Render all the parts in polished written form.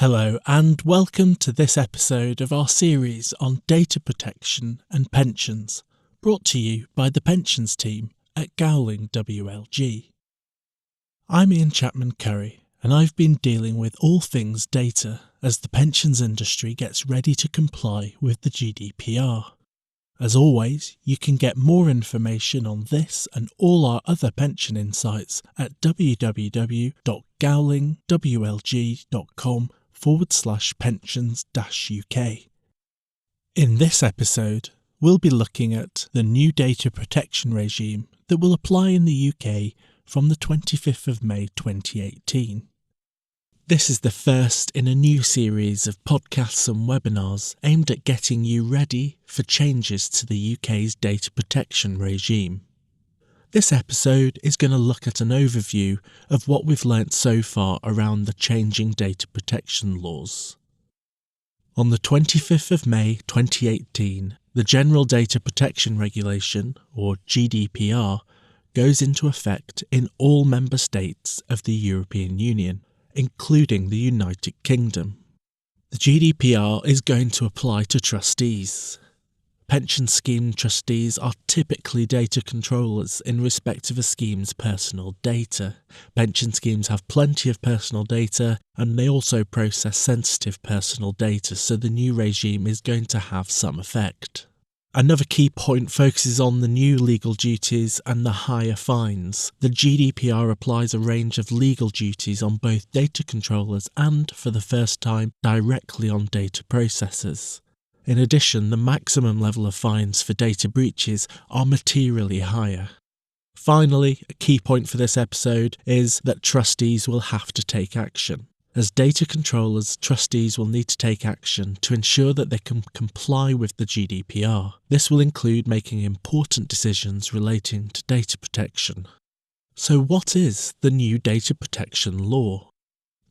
Hello and welcome to this episode of our series on data protection and pensions, brought to you by the pensions team at Gowling WLG. I'm Ian Chapman Curry and I've been dealing with all things data as the pensions industry gets ready to comply with the GDPR. As always, you can get more information on this and all our other pension insights at www.gowlingwlg.com/pensions-UK. In this episode, we'll be looking at the new data protection regime that will apply in the UK from the 25th of May 2018. This is the first in a new series of podcasts and webinars aimed at getting you ready for changes to the UK's data protection regime. This episode is going to look at an overview of what we've learnt so far around the changing data protection laws. On the 25th of May 2018, the General Data Protection Regulation, or GDPR, goes into effect in all member states of the European Union, including the United Kingdom. The GDPR is going to apply to trustees. Pension scheme trustees are typically data controllers in respect of a scheme's personal data. Pension schemes have plenty of personal data and they also process sensitive personal data, so the new regime is going to have some effect. Another key point focuses on the new legal duties and the higher fines. The GDPR applies a range of legal duties on both data controllers and, for the first time, directly on data processors. In addition, the maximum level of fines for data breaches are materially higher. Finally, a key point for this episode is that trustees will have to take action. As data controllers, trustees will need to take action to ensure that they can comply with the GDPR. This will include making important decisions relating to data protection. So what is the new data protection law?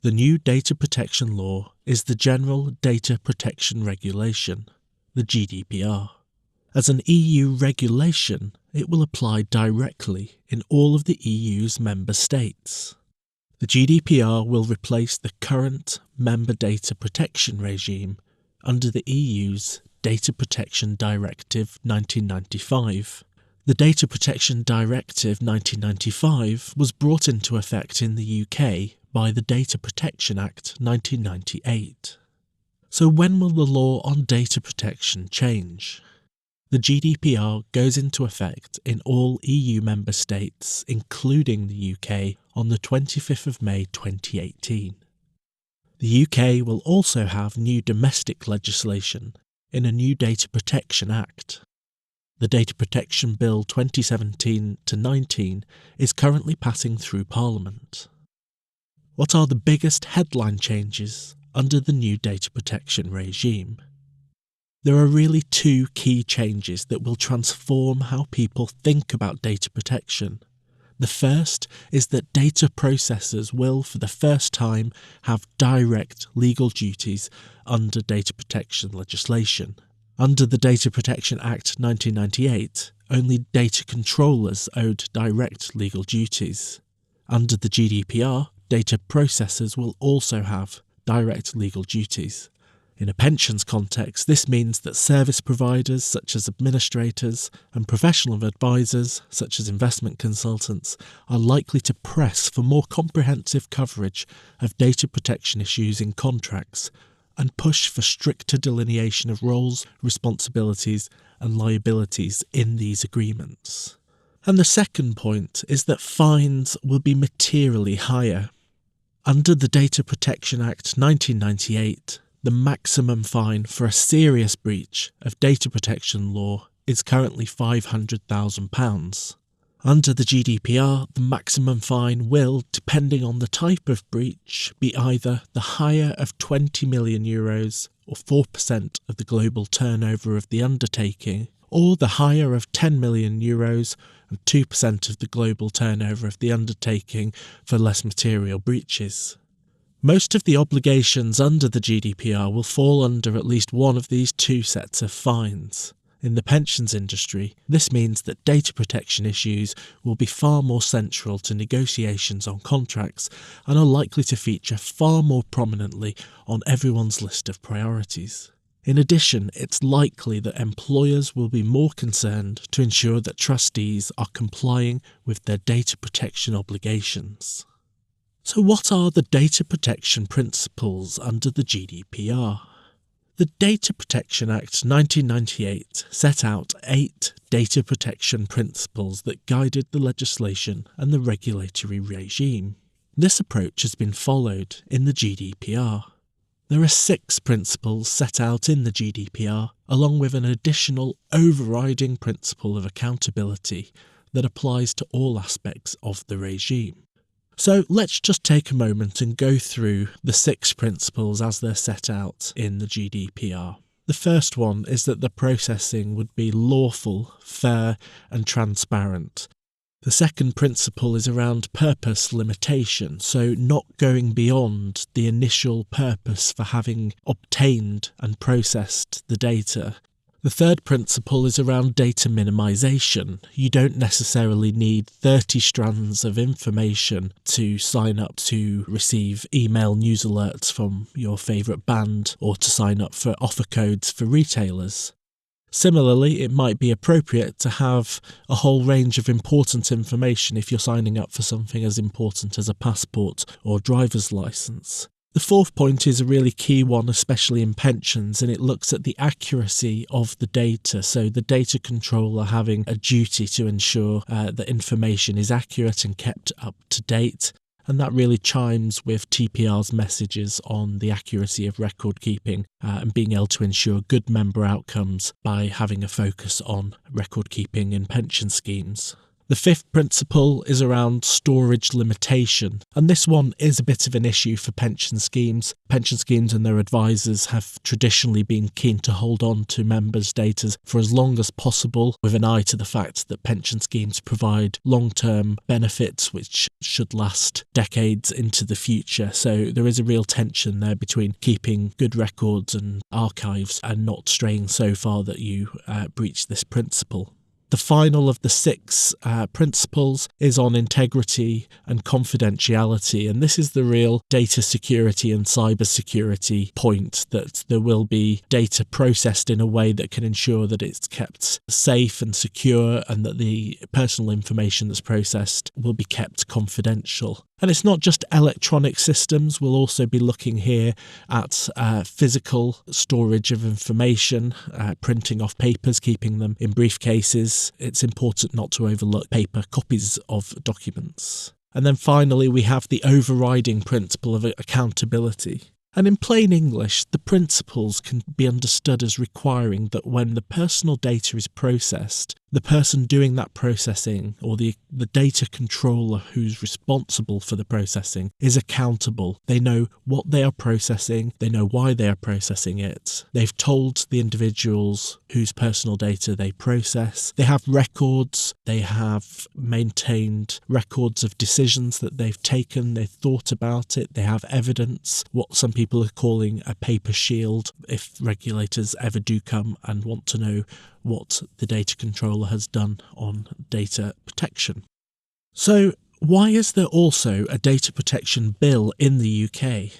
The new data protection law is the General Data Protection Regulation, the GDPR. As an EU regulation, it will apply directly in all of the EU's member states. The GDPR will replace the current member data protection regime under the EU's Data Protection Directive 1995. The Data Protection Directive 1995 was brought into effect in the UK by the Data Protection Act 1998. So when will the law on data protection change? The GDPR goes into effect in all EU member states, including the UK, on the 25th of May 2018. The UK will also have new domestic legislation in a new Data Protection Act. The Data Protection Bill 2017-19 is currently passing through Parliament. What are the biggest headline changes under the new data protection regime? There are really two key changes that will transform how people think about data protection. The first is that data processors will, for the first time, have direct legal duties under data protection legislation. Under the Data Protection Act 1998, only data controllers owed direct legal duties. Under the GDPR, data processors will also have direct legal duties. In a pensions context, this means that service providers such as administrators and professional advisors such as investment consultants are likely to press for more comprehensive coverage of data protection issues in contracts and push for stricter delineation of roles, responsibilities and liabilities in these agreements. And the second point is that fines will be materially higher. Under the Data Protection Act 1998, the maximum fine for a serious breach of data protection law is currently £500,000. Under the GDPR, the maximum fine will, depending on the type of breach, be either the higher of €20 million or 4% of the global turnover of the undertaking, or the higher of €10 million and 2% of the global turnover of the undertaking for less material breaches. Most of the obligations under the GDPR will fall under at least one of these two sets of fines. In the pensions industry, this means that data protection issues will be far more central to negotiations on contracts and are likely to feature far more prominently on everyone's list of priorities. In addition, it's likely that employers will be more concerned to ensure that trustees are complying with their data protection obligations. So what are the data protection principles under the GDPR? The Data Protection Act 1998 set out 8 data protection principles that guided the legislation and the regulatory regime. This approach has been followed in the GDPR. There are 6 principles set out in the GDPR, along with an additional overriding principle of accountability that applies to all aspects of the regime. So let's just take a moment and go through the 6 principles as they're set out in the GDPR. The first one is that the processing would be lawful, fair and transparent. The second principle is around purpose limitation, so not going beyond the initial purpose for having obtained and processed the data. The third principle is around data minimization. You don't necessarily need 30 strands of information to sign up to receive email news alerts from your favourite band or to sign up for offer codes for retailers. Similarly, it might be appropriate to have a whole range of important information if you're signing up for something as important as a passport or driver's licence. The fourth point is a really key one, especially in pensions, and it looks at the accuracy of the data. So the data controller having a duty to ensure that information is accurate and kept up to date. And that really chimes with TPR's messages on the accuracy of record keeping and being able to ensure good member outcomes by having a focus on record keeping in pension schemes. The fifth principle is around storage limitation, and this one is a bit of an issue for pension schemes. Pension schemes and their advisors have traditionally been keen to hold on to members' data for as long as possible, with an eye to the fact that pension schemes provide long-term benefits which should last decades into the future. So there is a real tension there between keeping good records and archives and not straying so far that you breach this principle. The final of the 6 principles is on integrity and confidentiality, and this is the real data security and cyber security point, that there will be data processed in a way that can ensure that it's kept safe and secure and that the personal information that's processed will be kept confidential. And it's not just electronic systems. We'll also be looking here at physical storage of information, printing off papers, keeping them in briefcases. It's important not to overlook paper copies of documents. And then finally, we have the overriding principle of accountability. And in plain English, the principles can be understood as requiring that when the personal data is processed, the person doing that processing, or the data controller who's responsible for the processing, is accountable. They know what they are processing, they know why they are processing it. They've told the individuals whose personal data they process. They have records, they have maintained records of decisions that they've taken, they've thought about it, they have evidence, what some people are calling a paper shield, if regulators ever do come and want to know what the data controller has done on data protection. So, why is there also a data protection bill in the UK?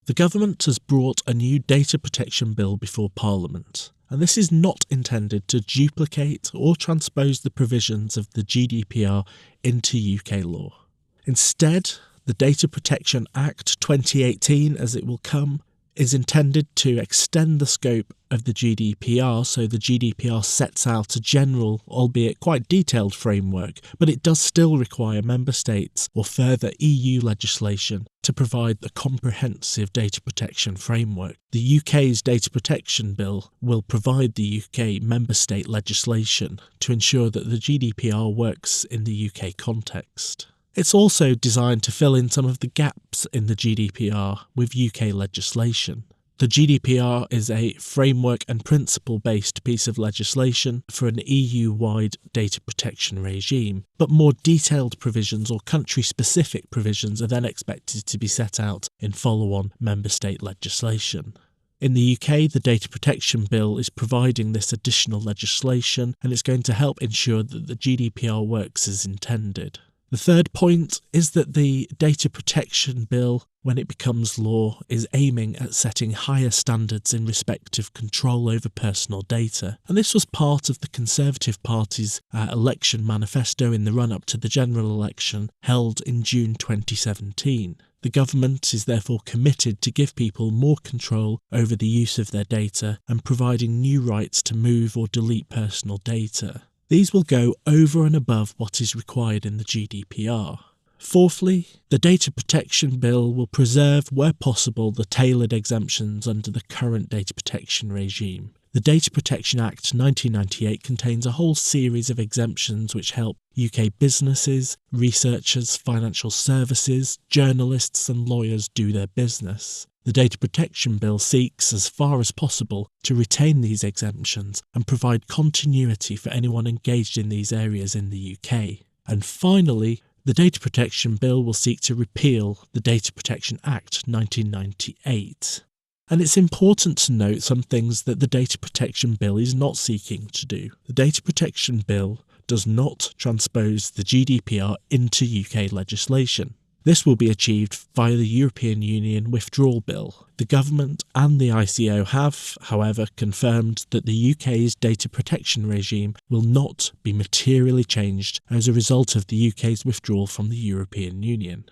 The government has brought a new data protection bill before Parliament, and this is not intended to duplicate or transpose the provisions of the GDPR into UK law. Instead, the Data Protection Act 2018, as it will come, is intended to extend the scope of the GDPR, so the GDPR sets out a general, albeit quite detailed framework, but it does still require member states or further EU legislation to provide the comprehensive data protection framework. The UK's Data Protection Bill will provide the UK member state legislation to ensure that the GDPR works in the UK context. It's also designed to fill in some of the gaps in the GDPR with UK legislation. The GDPR is a framework and principle-based piece of legislation for an EU-wide data protection regime, but more detailed provisions or country-specific provisions are then expected to be set out in follow-on member state legislation. In the UK, the Data Protection Bill is providing this additional legislation, and it's going to help ensure that the GDPR works as intended. The third point is that the Data Protection Bill, when it becomes law, is aiming at setting higher standards in respect of control over personal data. And this was part of the Conservative Party's election manifesto in the run-up to the general election held in June 2017. The government is therefore committed to give people more control over the use of their data and providing new rights to move or delete personal data. These will go over and above what is required in the GDPR. Fourthly, the Data Protection Bill will preserve, where possible, the tailored exemptions under the current data protection regime. The Data Protection Act 1998 contains a whole series of exemptions which help UK businesses, researchers, financial services, journalists and lawyers do their business. The Data Protection Bill seeks, as far as possible, to retain these exemptions and provide continuity for anyone engaged in these areas in the UK. And finally, the Data Protection Bill will seek to repeal the Data Protection Act 1998. And it's important to note some things that the Data Protection Bill is not seeking to do. The Data Protection Bill does not transpose the GDPR into UK legislation. This will be achieved via the European Union Withdrawal Bill. The government and the ICO have, however, confirmed that the UK's data protection regime will not be materially changed as a result of the UK's withdrawal from the European Union.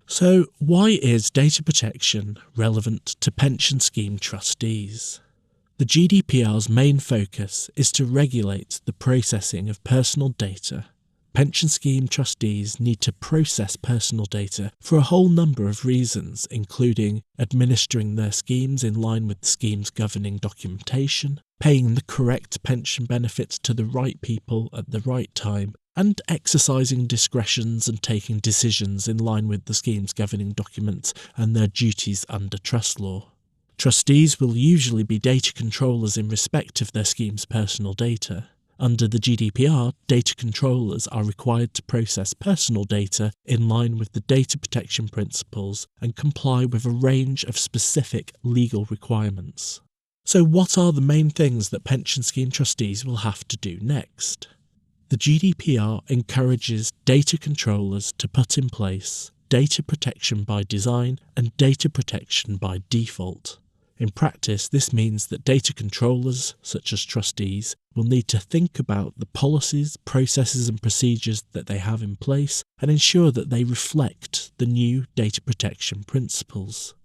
So, why is data protection relevant to pension scheme trustees? The GDPR's main focus is to regulate the processing of personal data. Pension scheme trustees need to process personal data for a whole number of reasons, including administering their schemes in line with the scheme's governing documentation, paying the correct pension benefits to the right people at the right time, and exercising discretions and taking decisions in line with the scheme's governing documents and their duties under trust law. Trustees will usually be data controllers in respect of their scheme's personal data. Under the GDPR, data controllers are required to process personal data in line with the data protection principles and comply with a range of specific legal requirements. So what are the main things that pension scheme trustees will have to do next? The GDPR encourages data controllers to put in place data protection by design and data protection by default. In practice, this means that data controllers, such as trustees, will need to think about the policies, processes and procedures that they have in place and ensure that they reflect the new data protection principles.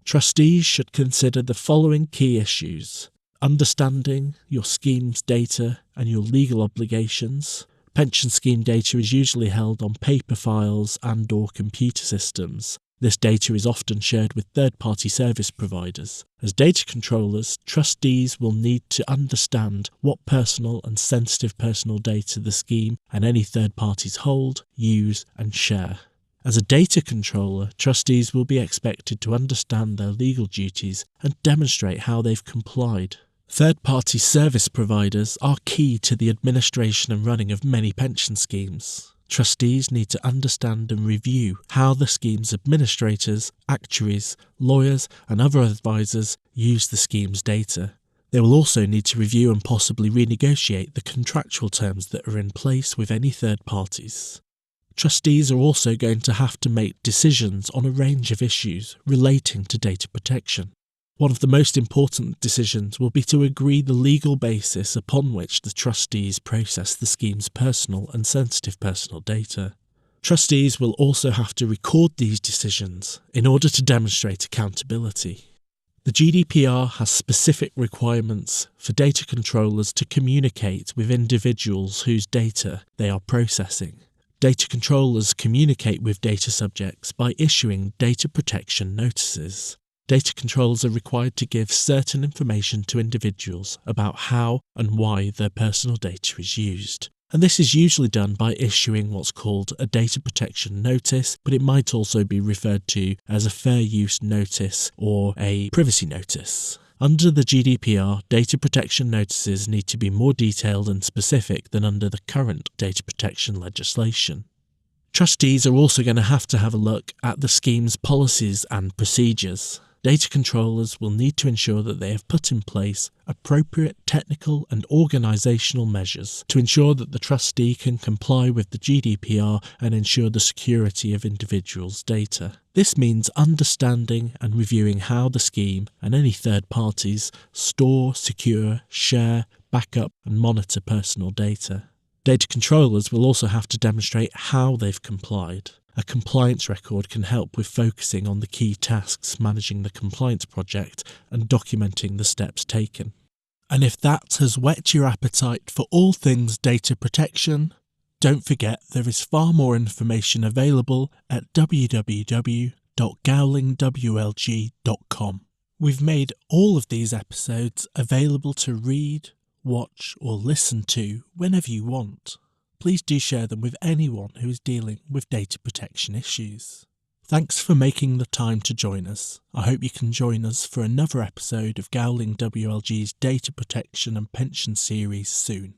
Trustees should consider the following key issues: understanding your scheme's data and your legal obligations. Pension scheme data is usually held on paper files and/or computer systems. This data is often shared with third-party service providers. As data controllers, trustees will need to understand what personal and sensitive personal data the scheme and any third parties hold, use and share. As a data controller, trustees will be expected to understand their legal duties and demonstrate how they've complied. Third-party service providers are key to the administration and running of many pension schemes. Trustees need to understand and review how the scheme's administrators, actuaries, lawyers and other advisors use the scheme's data. They will also need to review and possibly renegotiate the contractual terms that are in place with any third parties. Trustees are also going to have to make decisions on a range of issues relating to data protection. One of the most important decisions will be to agree the legal basis upon which the trustees process the scheme's personal and sensitive personal data. Trustees will also have to record these decisions in order to demonstrate accountability. The GDPR has specific requirements for data controllers to communicate with individuals whose data they are processing. Data controllers communicate with data subjects by issuing data protection notices. Data controllers are required to give certain information to individuals about how and why their personal data is used. And this is usually done by issuing what's called a data protection notice, but it might also be referred to as a fair use notice or a privacy notice. Under the GDPR, data protection notices need to be more detailed and specific than under the current data protection legislation. Trustees are also going to have a look at the scheme's policies and procedures. data controllers will need to ensure that they have put in place appropriate technical and organisational measures to ensure that the trustee can comply with the GDPR and ensure the security of individuals' data. This means understanding and reviewing how the scheme and any third parties store, secure, share, backup and monitor personal data. Data controllers will also have to demonstrate how they've complied. A compliance record can help with focusing on the key tasks managing the compliance project and documenting the steps taken. And if that has whet your appetite for all things data protection, don't forget there is far more information available at www.gowlingwlg.com. We've made all of these episodes available to read, watch or listen to whenever you want. Please do share them with anyone who is dealing with data protection issues. Thanks for making the time to join us. I hope you can join us for another episode of Gowling WLG's Data Protection and Pension series soon.